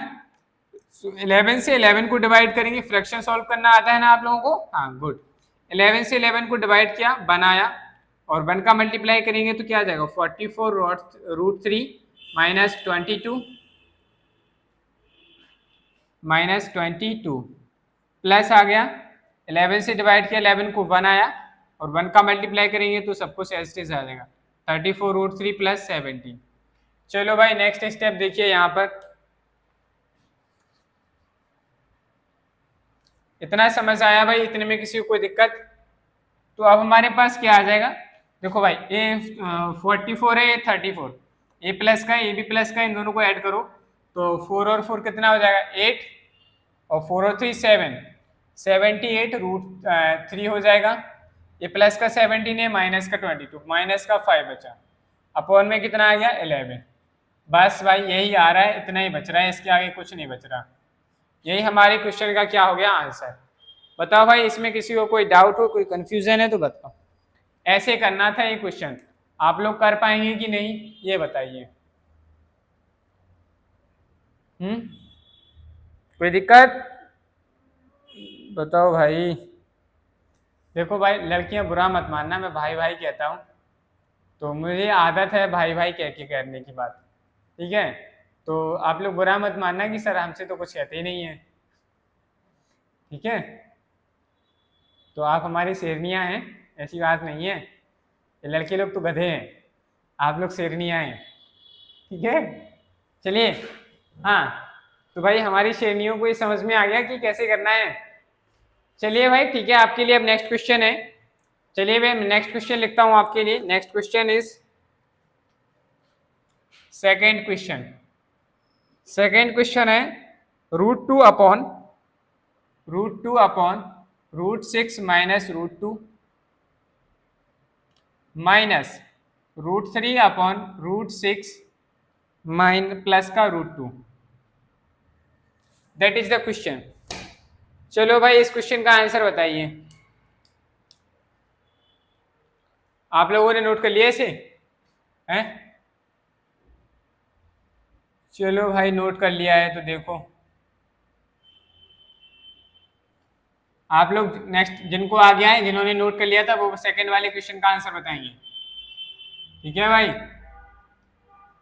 11 से 11 को डिवाइड करेंगे, फ्रैक्शन सॉल्व करना आता है ना आप लोगों को, हाँ गुड। 11 से 11 को डिवाइड किया 1 आया और 1 का मल्टीप्लाई करेंगे तो क्या आ जाएगा 44√3 माइनस 22 प्लस आ गया, 11 से डिवाइड किया 11 को 1 आया और 1 का मल्टीप्लाई करेंगे तो सबको एज इट इज आ जाएगा 34√3 प्लस 17। चलो भाई नेक्स्ट स्टेप देखिए, यहाँ पर इतना समझ आया भाई, इतने में किसी को कोई दिक्कत। तो अब हमारे पास क्या आ जाएगा, देखो भाई ए 44 है, ये 34, ए प्लस का ए बी प्लस का, इन दोनों को ऐड करो तो 4 और 4 कितना हो जाएगा 8 और 4 और 3 7, 78√3 हो जाएगा। ये प्लस का 17 है माइनस का 22, माइनस का 5 बचा, अपॉन में कितना आ गया 11। बस भाई यही आ रहा है, इतना ही बच रहा है, इसके आगे कुछ नहीं बच रहा। यही हमारे क्वेश्चन का क्या हो गया आंसर। बताओ भाई इसमें किसी को कोई डाउट हो, कोई कंफ्यूजन है तो बताओ। ऐसे करना था ये क्वेश्चन, आप लोग कर पाएंगे कि नहीं ये बताइए। कोई दिक्कत बताओ भाई। देखो भाई लड़कियां बुरा मत मानना, मैं भाई भाई कहता हूँ, तो मुझे आदत है भाई भाई कह के करने की बात, ठीक है। तो आप लोग बुरा मत मानना कि सर हमसे तो कुछ कहते ही नहीं है, ठीक है। तो आप हमारी शेरनियाँ हैं, ऐसी बात नहीं है, ये लड़के लोग तो गधे हैं, आप लोग शेरनियाँ हैं, ठीक है। चलिए, हाँ तो भाई हमारी शेरनियों को ये समझ में आ गया कि कैसे करना है। चलिए भाई ठीक है, आपके लिए अब नेक्स्ट क्वेश्चन है। चलिए मैं नेक्स्ट क्वेश्चन लिखता हूँ आपके लिए। Next question is second question. Second question है √2 upon √6 minus √2 minus √3 upon √6 plus का √2, दैट इज द क्वेश्चन। चलो भाई इस क्वेश्चन का आंसर बताइए। आप लोगों ने नोट कर लिया इसे हैं? चलो भाई नोट कर लिया है तो देखो आप लोग नेक्स्ट, जिनको आ गया है, जिन्होंने नोट कर लिया था वो सेकंड वाले क्वेश्चन का आंसर बताएंगे, ठीक है भाई।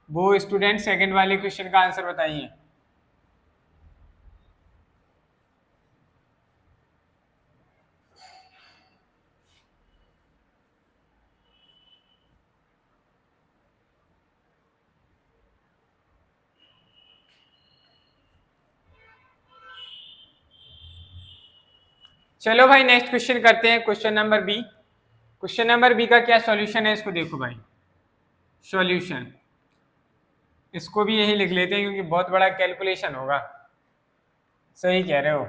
वो स्टूडेंट सेकंड वाले क्वेश्चन का आंसर बताइए। चलो भाई नेक्स्ट क्वेश्चन करते हैं, question number B. Question number B का क्या सॉल्यूशन है इसको देखो भाई। सॉल्यूशन इसको भी यही लिख लेते हैं क्योंकि बहुत बड़ा कैलकुलेशन होगा। सही कह रहे हो।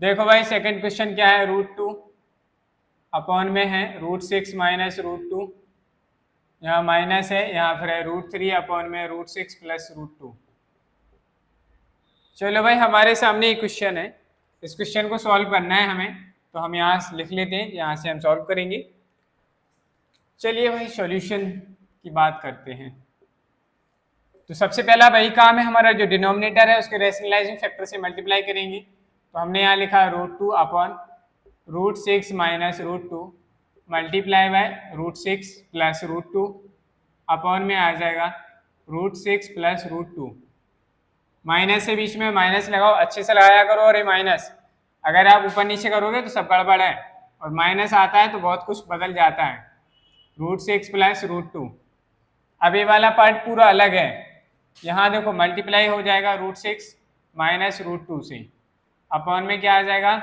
देखो भाई सेकंड क्वेश्चन क्या है, √2 अपॉन में है √6 माइनस √2, यहाँ माइनस है, यहाँ फिर है √3 अपॉन में √6 प्लस √2। चलो भाई हमारे सामने एक क्वेश्चन है, इस क्वेश्चन को सॉल्व करना है हमें, तो हम यहाँ से लिख लेते हैं, यहाँ से हम सॉल्व करेंगे। चलिए भाई सॉल्यूशन की बात करते हैं। तो सबसे पहला वही काम है, हमारा जो डिनोमिनेटर है उसके रैशनलाइजिंग फैक्टर से मल्टीप्लाई करेंगे। तो हमने यहाँ लिखा √2 upon √6 minus √2 multiply bye √6 plus √2 upon में आ जाएगा √6 प्लस √2। माइनस से बीच में माइनस लगाओ, अच्छे से लगाया करो। और ये माइनस अगर आप ऊपर नीचे करोगे तो सब गड़बड़ है, और माइनस आता है तो बहुत कुछ बदल जाता है। √6 प्लस √2। अब ये वाला पार्ट पूरा अलग है, यहाँ देखो मल्टीप्लाई हो जाएगा √6 माइनस √2 से, अपॉन में क्या आ जाएगा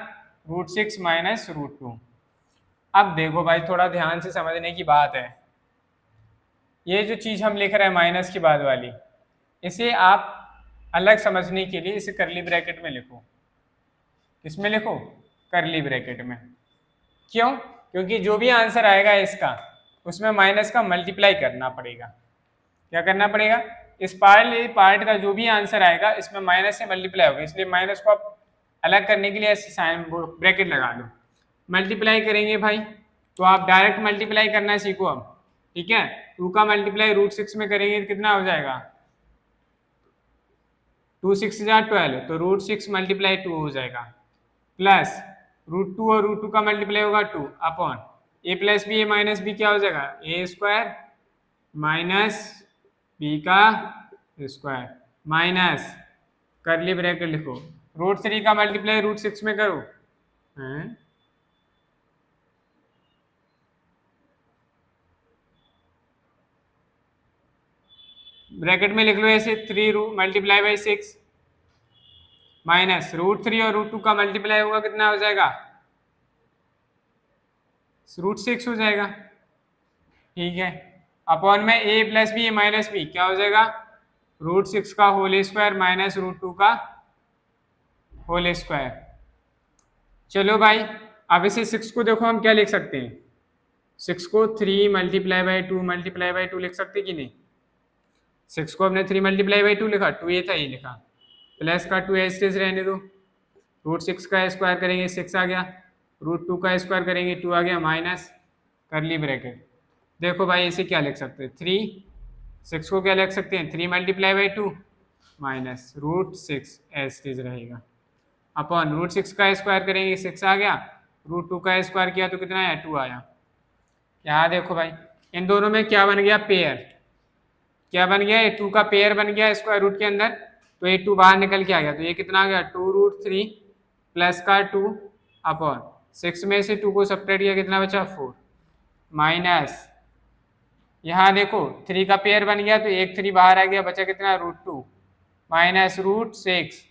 √6 माइनस √2। अब देखो भाई थोड़ा ध्यान से समझने की बात है, ये जो चीज़ हम लिख रहे हैं माइनस की बाद वाली, इसे आप अलग समझने के लिए इसे करली ब्रैकेट में लिखो। किसमें लिखो? करली ब्रैकेट में। क्यों? क्योंकि जो भी आंसर आएगा इसका उसमें माइनस का मल्टीप्लाई करना पड़ेगा। क्या करना पड़ेगा? इस पार्ट का जो भी आंसर आएगा इसमें माइनस से मल्टीप्लाई होगा, इसलिए माइनस को आप अलग करने के लिए ऐसे साइन ब्रैकेट लगा दो। मल्टीप्लाई करेंगे भाई तो आप डायरेक्ट मल्टीप्लाई करना सीखो अब, ठीक है। 2 का मल्टीप्लाई √6 में करेंगे तो कितना हो जाएगा? 2 6 12, तो √6 मल्टीप्लाई 2 हो जाएगा, प्लस √2 और √2 का मल्टीप्लाई होगा 2 upon a plus b, a minus b क्या हो जाएगा? a² माइनस b का स्क्वायर माइनस करली ब्रैकेट लिखो, √3 का मल्टीप्लाई √6 में करो हैं, ब्रैकेट में लिख लो ऐसे 3 मल्टीप्लाई बाई 6 माइनस √3 और √2 का मल्टीप्लाई होगा कितना हो जाएगा? √6 हो जाएगा, ठीक है। अपॉन में a plus b, a minus b क्या हो जाएगा? √6 का होल स्क्वायर माइनस √2 का होल स्क्वायर। चलो भाई अब इसे 6 को देखो हम क्या लिख सकते हैं, 6 को 3 मल्टीप्लाई बाई 2 मल्टीप्लाई बाई 2 लिख सकते कि नहीं? 6 को हमने 3 मल्टीप्लाई बाई 2 लिखा, 2 ये था, ये लिखा, प्लस का 2 एस्टेज रहने दो, √6 का स्क्वायर करेंगे 6 आ गया, √2 का स्क्वायर करेंगे 2 आ गया, माइनस करली ब्रैकेट। देखो भाई इसे क्या लिख सकते हैं? 6 को क्या लिख सकते हैं? 3 मल्टीप्लाई बाई 2 माइनस √6 एस्टेज रहेगा, अपॉन √6 का स्क्वायर करेंगे 6 आ गया, √2 का स्क्वायर किया तो कितना आया? 2 आया। यहाँ देखो भाई इन दोनों में क्या बन गया? पेयर। क्या बन गया? ये 2 का पेयर बन गया स्क्वायर रूट के अंदर, तो ये 2 बाहर निकल के आ गया, तो ये कितना आ गया? 2√3 प्लस का 2 अपॉन 6 में से 2 को सब्ट्रैक्ट किया, कितना बचा 4, माइनस यहाँ देखो 3 का पेयर बन गया तो एक 3 बाहर आ गया, बचा कितना √2 माइनस √6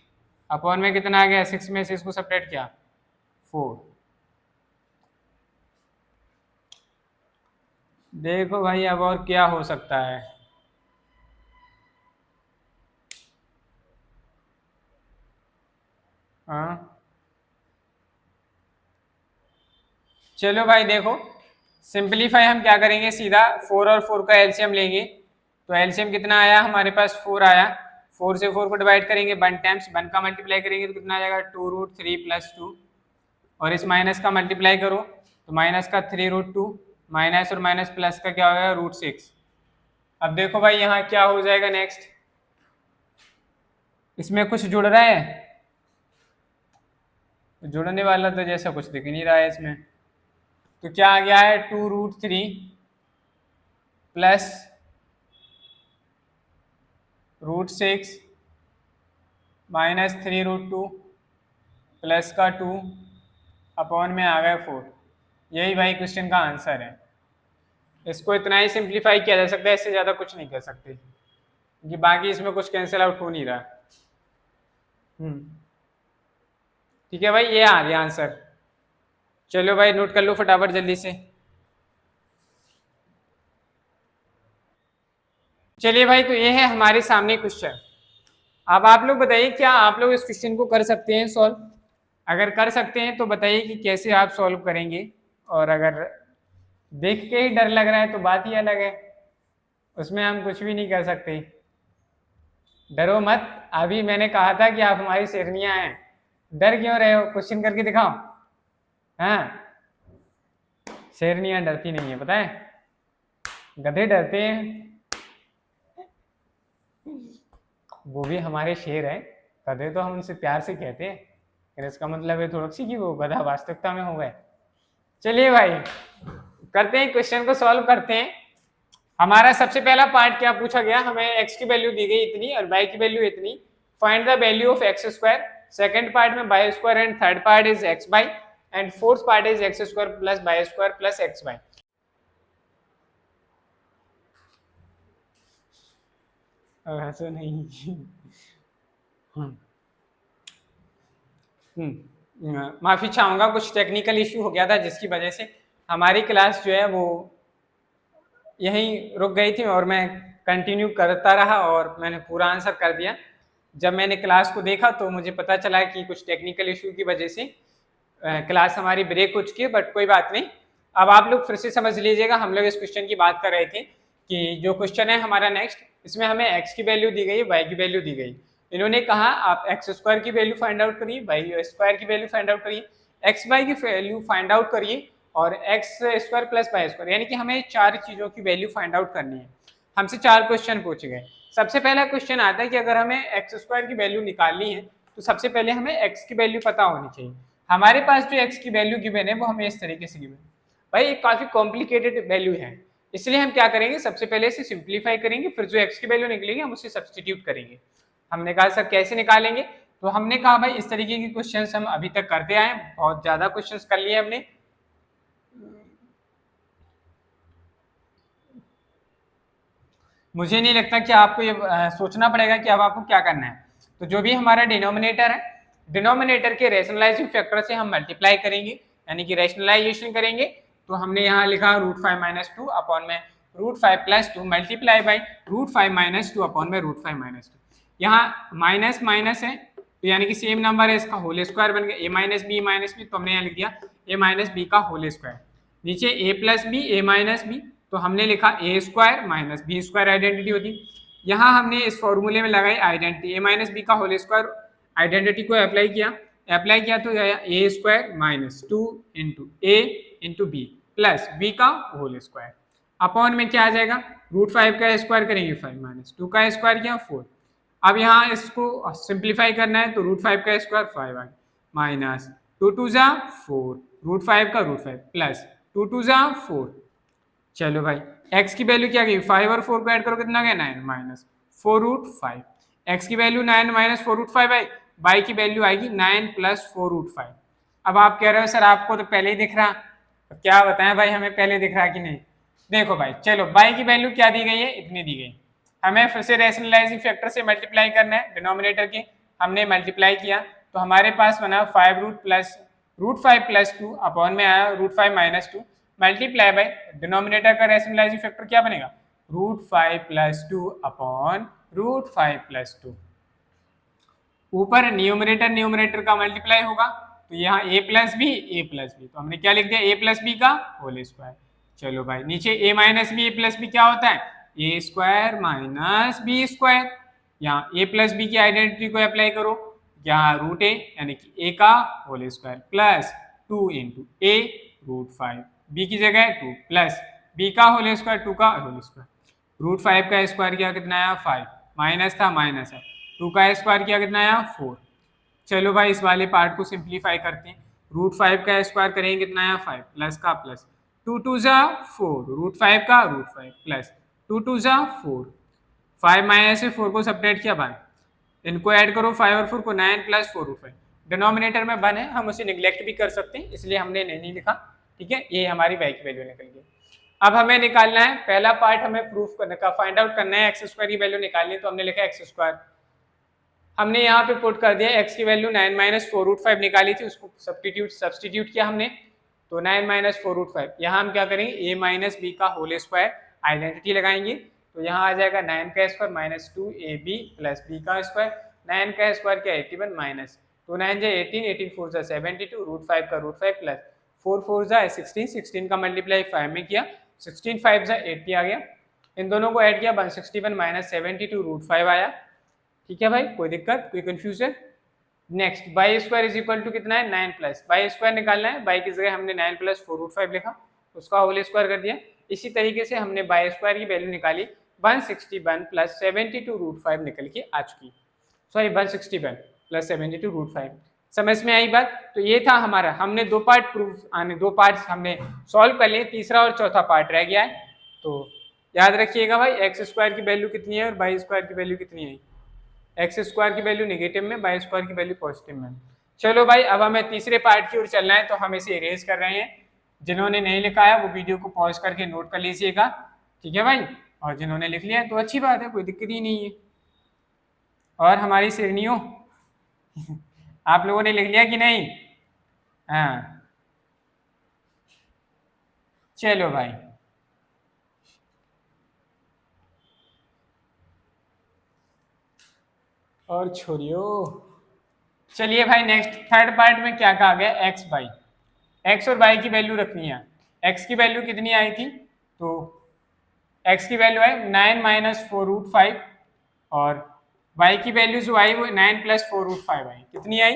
अपॉन में कितना आ गया 6 में से इसको सब्ट्रैक्ट किया 4। देखो भाई अब और क्या हो सकता है। हाँ चलो भाई देखो सिंपलीफाई हम क्या करेंगे, सीधा 4 और 4 का एलसीएम लेंगे। तो एलसीएम कितना आया हमारे पास 4 आया, 4 से 4 को डिवाइड करेंगे 1 टाइम्स, 1 का मल्टीप्लाई करेंगे तो कितना आ जाएगा 2√3 + 2 और इस माइनस का मल्टीप्लाई करो तो माइनस का 3√2 माइनस और माइनस प्लस का क्या हो जाएगा √6। अब देखो भाई यहाँ क्या हो जाएगा नेक्स्ट, इसमें कुछ जुड़ रहा है, जुड़ने वाला तो जैसा कुछ दिख नहीं रहा है इसमें। तो क्या आ गया है 2√3 प्लस √6 माइनस 3√2 प्लस का 2 अपॉन में आ गया 4। यही भाई क्वेश्चन का आंसर है। इसको इतना ही सिंप्लीफाई किया जा सकता है, इससे ज़्यादा कुछ नहीं कर सकते क्योंकि बाकी इसमें कुछ कैंसिल आउट हो नहीं रहा। ठीक है भाई, ये आ गया आंसर। चलो भाई नोट कर लो फटाफट जल्दी से। चलिए भाई तो ये है हमारे सामने क्वेश्चन। अब आप लोग बताइए क्या आप लोग इस क्वेश्चन को कर सकते हैं सॉल्व? अगर कर सकते हैं तो बताइए कि कैसे आप सॉल्व करेंगे, और अगर देख के ही डर लग रहा है तो बात ही अलग है, उसमें हम कुछ भी नहीं कर सकते। डरो मत, अभी मैंने कहा था कि आप हमारी शेरनियां हैं, डर क्यों रहे हो? क्वेश्चन करके दिखाओ। हाँ शेरनियां डरती नहीं है, पता है, गधे डरते हैं, वो भी हमारे शेर है। गधे तो हम उनसे प्यार से कहते हैं, फिर इसका मतलब है थोड़ी सी कि वो गधा वास्तविकता में हो गए। चलिए भाई करते हैं क्वेश्चन को सॉल्व करते हैं। हमारा सबसे पहला पार्ट क्या पूछा गया, हमें x की वैल्यू दी गई इतनी और y की वैल्यू इतनी, find the value of x²। Second part में y² and third part is xy and fourth part is x² + y² + xy। ऐसा नहीं माफी चाहूंगा, कुछ टेक्निकल इश्यू हो गया था जिसकी वजह से हमारी क्लास जो है वो यहीं रुक गई थी और मैं कंटिन्यू करता रहा और मैंने पूरा आंसर कर दिया। जब मैंने क्लास को देखा तो मुझे पता चला कि कुछ टेक्निकल इश्यू की वजह से क्लास हमारी ब्रेक हो चुकी है, बट कोई बात नहीं। अब आप लोग फिर से समझ लीजिएगा, हम लोग इस क्वेश्चन की बात कर रहे थे कि जो क्वेश्चन है हमारा नेक्स्ट, इसमें हमें x की वैल्यू दी गई, y की वैल्यू दी गई। इन्होंने कहा आप x² की वैल्यू फाइंड आउट करिए, y² की वैल्यू फाइंड आउट करिए, xy की वैल्यू फाइंड आउट करिए और x² + y², यानी कि हमें 4 चीज़ों की वैल्यू फाइंड आउट करनी है। हमसे 4 क्वेश्चन पूछे गए। सबसे पहला क्वेश्चन आता है कि अगर हमें x² की वैल्यू निकालनी है तो सबसे पहले हमें x की वैल्यू पता होनी चाहिए। हमारे पास जो x की वैल्यू गिवन है वो हमें इस तरीके से गिवन, भाई ये काफ़ी कॉम्प्लिकेटेड वैल्यू है, इसलिए हम क्या करेंगे, सबसे पहले इसे सिंप्लीफाई करेंगे, फिर जो x की वैल्यू निकलेगी हम उसे सब्स्टिट्यूट करेंगे। हमने कहा सर कैसे निकालेंगे, तो हमने कहा भाई इस तरीके के क्वेश्चंस हम अभी तक करते आए, बहुत ज़्यादा क्वेश्चंस कर लिए हमने। मुझे नहीं लगता कि आपको ये सोचना पड़ेगा कि अब आपको क्या करना है। तो जो भी हमारा डिनोमिनेटर है, डिनोमिनेटर के रैशनलाइजिंग फैक्टर से हम मल्टीप्लाई करेंगे, यानी कि रैशनलाइजेशन करेंगे। तो हमने यहाँ लिखा √5 - 2 अपॉन में √5 + 2 मल्टीप्लाई बाई √5 - 2 अपॉन में √5 - 2। यहाँ माइनस माइनस है तो यानी कि सेम नंबर है, इसका होल स्क्वायर बन गया, a - b तो हमने यहाँ लिख दिया a - b का होल स्क्वायर। नीचे a + b a - b तो हमने लिखा a² - b² आइडेंटिटी होती। यहाँ हमने इस फॉर्मूले में लगाई आइडेंटिटी, a - b का होल स्क्वायर आइडेंटिटी को अप्लाई किया तो a² - 2 × a × b plus b का होल स्क्वायर अपॉन में क्या आ जाएगा, √5 का स्क्वायर करेंगे 5 - 2 का स्क्वायर किया 4। अब यहाँ इसको सिंप्लीफाई करना है तो √5 का स्क्वायर 5 आ गया माइनस 2 × 2 = 4, √5 का √5 प्लस 2 × 2 = 4। चलो भाई x की वैल्यू क्या गई, 5 और 4 को ऐड करो कितना गया 9 माइनस 4√5। x की वैल्यू 9 - 4√5 आई, y की वैल्यू आएगी 9 + 4√5। अब आप कह रहे हो सर आपको तो पहले ही दिख रहा, तो क्या बताएं भाई हमें पहले दिख रहा कि नहीं। देखो भाई चलो बाई की वैल्यू क्या दी गई है, इतनी दी गई। हमें फिर से रैशनलाइजिंग फैक्टर से मल्टीप्लाई करना है डिनोमिनेटर की, हमने मल्टीप्लाई किया तो हमारे पास बना 5 रूट 5 प्लस 2 अपॉन में आया root 5 minus 2 multiply by denominator का रैशनलाइजिंग फैक्टर क्या बनेगा root 5 plus 2 upon root 5 plus 2। ऊपर न्यूमरेटर का मल्टीप्लाई होगा तो यहाँ a प्लस बी तो हमने क्या लिख दिया a प्लस बी का होल स्क्वायर। चलो भाई नीचे a minus B plus B क्या होता है a square minus B square. यहाँ a प्लस बी की आइडेंटिटी को अप्लाई करो, यहाँ रूट a यानी कि a का whole square plus 2 into a root 5 b की जगह 2 प्लस b का होल स्क्वायर 2 का होल स्क्वायर रूट 5 का स्क्वायर किया कितना आया 5 माइनस था माइनस है 2 का स्क्वायर किया कितना आया 4। चलो भाई इस वाले पार्ट को सिंप्लीफाई करते हैं, रूट 5 का स्क्वायर करेंगे कितना आया 5 प्लस का प्लस 2 2 जा 4 रूट 5 का रूट 5 प्लस 2 2 जा 4 5 माइनस से 4 को सेपरेट किया 1 इनको ऐड करो 5 और 4 को 9 प्लस 4 रूट 5 डिनोमिनेटर में 1 है हम उसे निगलेक्ट भी कर सकते हैं इसलिए हमने नहीं लिखा। ठीक है ये हमारी y की वैल्यू निकल गई। अब हमें निकालना है पहला पार्ट हमें प्रूफ करने का फाइंड आउट करना है एक्स स्क्वायर की वैल्यू निकालनी है तो हमने लिखा एक्स स्क्वायर हमने यहाँ पे पुट कर दिया x की वैल्यू 9 माइनस 4 रूट 5 निकाली थी उसको सब्सटीट्यूट किया हमने तो 9 माइनस 4 रूट 5 यहाँ हम क्या करेंगे a माइनस बी का होल स्क्वायर आइडेंटिटी लगाएंगे तो यहाँ आ जाएगा 9 का square minus 2ab plus B का स्क्वायर 9 का स्क्वायर क्या 81 माइनस 2 9 जा 18 18 4 जा 72 रूट 5 का रूट 5 प्लस 4 4 जा 16 16 का मल्टीप्लाई 5 में किया 16 5 जा 80 आ गया इन दोनों को ऐड किया 161 माइनस 72 रूट 5 आया। ठीक है भाई कोई दिक्कत कोई confusion. Next by square is equal to कितना है 9 प्लस बाई स्क्वायर निकालना है बाई की जगह हमने 9 प्लस 4 रूट 5 लिखा उसका होल स्क्वायर कर दिया। इसी तरीके से हमने बाई स्क्वायर की वैल्यू निकाली 161 प्लस 72 रूट 5 निकल के आ चुकी सॉरी 161 प्लस 72 रूट 5 समझ में आई बात। तो ये था हमारा हमने दो पार्ट हमने सॉल्व कर लिए तीसरा और चौथा पार्ट रह गया है तो याद रखिएगा भाई एक्स स्क्वायर की वैल्यू कितनी है और बाई स्क्वायर की वैल्यू कितनी है एक्स स्क्वायर की वैल्यू नेगेटिव में बाई स्क्वायर की वैल्यू पॉजिटिव में। चलो भाई अब हमें तीसरे पार्ट की ओर चलना है तो हम इसे इरेज कर रहे हैं जिन्होंने नहीं लिखा है वो वीडियो को पॉज करके नोट कर लीजिएगा। ठीक है भाई और जिन्होंने लिख लिया है तो अच्छी बात है कोई दिक्कत ही नहीं है। और हमारी श्रेणियों आप लोगों ने लिख लिया कि नहीं। हाँ चलो भाई और छोड़ियो चलिए भाई नेक्स्ट थर्ड पार्ट में क्या कहा गया एक्स बाई एक्स और बाई की वैल्यू रखनी है। एक्स की वैल्यू कितनी आई थी तो एक्स की वैल्यू है 9 माइनस 4 रूट 5 और y की वैल्यू जो आई वो 9 प्लस 4 रूट 5 आई कितनी आई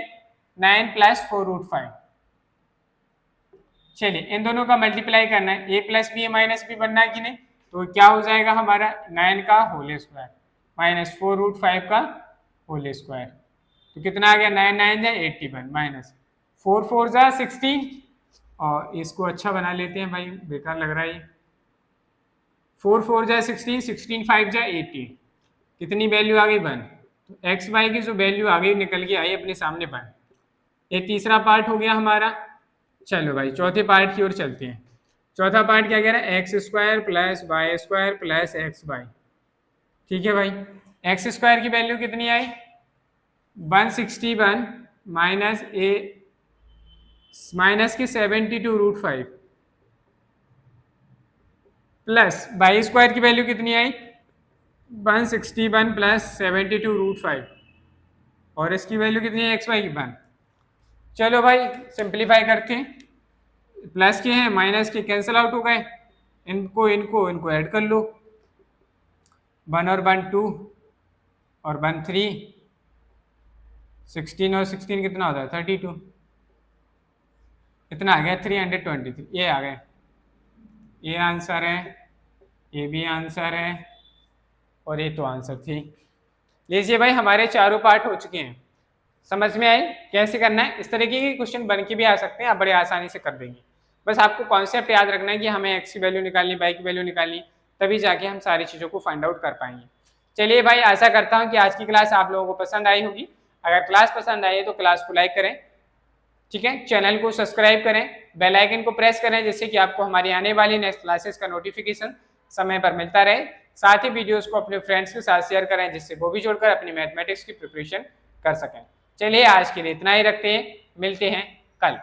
9 प्लस 4 रूट 5। चलिए इन दोनों का मल्टीप्लाई करना है a plus B minus B बनना है कि नहीं तो क्या हो जाएगा हमारा 9 का होल स्क्वायर माइनस 4 रूट 5 का होल स्क्वायर तो कितना आ गया 9 9 जा 81 माइनस 4 4 जा 16 और इसको अच्छा बना लेते हैं भाई बेकार लग रहा है 4 4 जा 16 16 5 जा 80 कितनी वैल्यू आ गई 1 तो एक्स वाई की जो वैल्यू आ गई निकल के आई अपने सामने 1। ये तीसरा पार्ट हो गया हमारा। चलो भाई चौथे पार्ट की ओर चलते हैं। चौथा पार्ट क्या कह रहा है X square plus Y square plus X Y. ठीक है भाई एक्स स्क्वायर की वैल्यू कितनी आई 161 माइनस ए माइनस की 72 रूट 5 प्लस वाई स्क्वायर की वैल्यू कितनी आई 161 प्लस 72 रूट 5 और इसकी वैल्यू कितनी है एक्स वाई की 1। चलो भाई सिंप्लीफाई करते हैं प्लस के हैं माइनस के कैंसिल आउट हो गए इनको ऐड कर लो 1 और 1 2 और 1 3 16 और 16 कितना होता है 32 इतना आ गया 323 ये आ गए ये आंसर है ये भी आंसर है और ये तो आंसर थी। लीजिए भाई हमारे चारों पार्ट हो चुके हैं समझ में आई कैसे करना है। इस तरीके के क्वेश्चन बन के भी आ सकते हैं आप बड़े आसानी से कर देंगे बस आपको कॉन्सेप्ट याद रखना है कि हमें एक्स की वैल्यू निकालनी वाई की वैल्यू निकालनी तभी जाके हम सारी चीज़ों को फाइंड आउट कर पाएंगे। चलिए भाई आशा करता हूँ कि आज की क्लास आप लोगों को पसंद आई होगी। अगर क्लास पसंद आई है तो क्लास को लाइक करें ठीक है, चैनल को सब्सक्राइब करें, बेल आइकन को प्रेस करें, जिससे कि आपको हमारी आने वाली नेक्स्ट क्लासेस का नोटिफिकेशन समय पर मिलता रहे। साथ ही वीडियोस को अपने फ्रेंड्स के साथ शेयर करें, जिससे वो भी जुड़कर अपनी मैथमेटिक्स की प्रिपरेशन कर सकें। चलिए आज के लिए इतना ही रखते हैं, मिलते हैं कल।